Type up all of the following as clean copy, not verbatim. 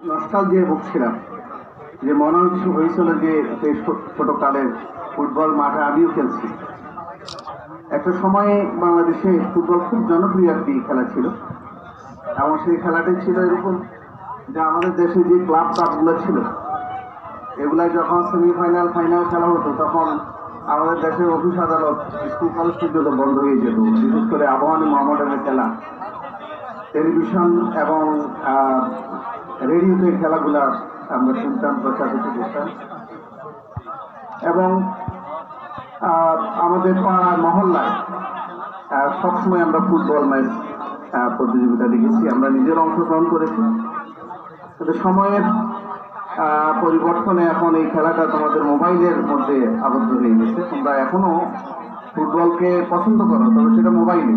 নস্টালজিয়ায় ভুগছিলাম, যে মনে হয়েছিল যে সেই ছোটকালের ফুটবল মাঠে আমিও খেলছি। একটা সময়ে বাংলাদেশে ফুটবল খুব জনপ্রিয় একটি খেলা ছিল, এবং সেই খেলাটি ছিল এরকম যে আমাদের দেশে যে ক্লাব কাপগুলো ছিল এগুলাই যখন সেমিফাইনাল ফাইনাল খেলা হতো তখন আমাদের দেশের অফিস আদালত স্কুল কলেজ পর্যন্ত বন্ধ হয়ে যেত। বিশেষ করে আবহানী মোহাম্মডানের খেলা টেলিভিশন এবং রেডিওতে খেলাগুলা আমরা শুনতাম, প্রচারিত করতাম। এবং আমাদের পাড়া মহল্লায় সবসময় আমরা ফুটবল ম্যাচ প্রতিযোগিতা দেখেছি, আমরা নিজের অংশগ্রহণ করেছি। কিন্তু সময়ের পরিবর্তনে এখন এই খেলাটা তোমাদের মোবাইলের মধ্যে আবদ্ধ হয়ে গেছে। তোমরা এখনো ফুটবলকে পছন্দ করো, তবে সেটা মোবাইলে।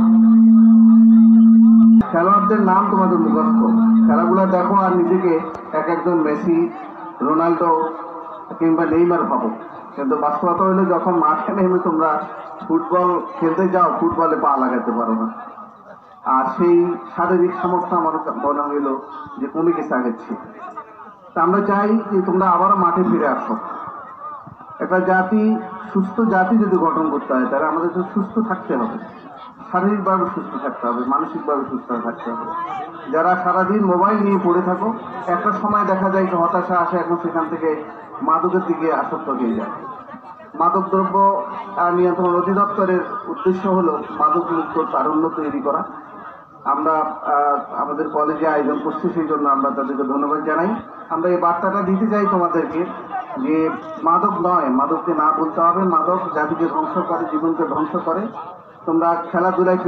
খেলোয়াড়দের নাম তোমাদের মুখস্থ, খেলাগুলো দেখো আর নিজেকে এক একজন মেসি, রোনাল্ডো কিংবা নেইমার ভাবো। কিন্তু বাস্তবতা হইলে যখন মাঠে নেমে তোমরা ফুটবল খেলতে যাও, ফুটবলে পা লাগাতে পারো না। আর সেই শারীরিক সামর্থ্য আমার মনে হইল যে কমে গেছে আগের চেয়ে। তা আমরা চাই যে তোমরা আবারও মাঠে ফিরে আসো। একটা জাতি, সুস্থ জাতি যদি গঠন করতে হয় তাহলে আমাদের তো সুস্থ থাকতে হবে, শারীরিকভাবে সুস্থ থাকতে হবে, মানসিকভাবে সুস্থ থাকতে হবে। যারা সারাদিন মোবাইল নিয়ে পড়ে থাকো, একটা সময় দেখা যায় যে হতাশা আসে, এখন সেখান থেকে মাদকের দিকে আসক্ত হয়ে যায়। মাদক দ্রব্য নিয়ন্ত্রণ অধিদপ্তরের উদ্দেশ্য হলো মাদক মুক্ত তারুণ্য তৈরি করা। আমরা আমাদের কলেজে আয়োজন করছি, সেই জন্য আমরা তাদেরকে ধন্যবাদ জানাই। আমরা এই বার্তাটা দিতে চাই তোমাদেরকে যে মাদক নয়, মাদককে না বলতে হবে। মাদক জাতিকে ধ্বংস করে, জীবনকে ধ্বংস করে। তোমরা খেলাধুলায়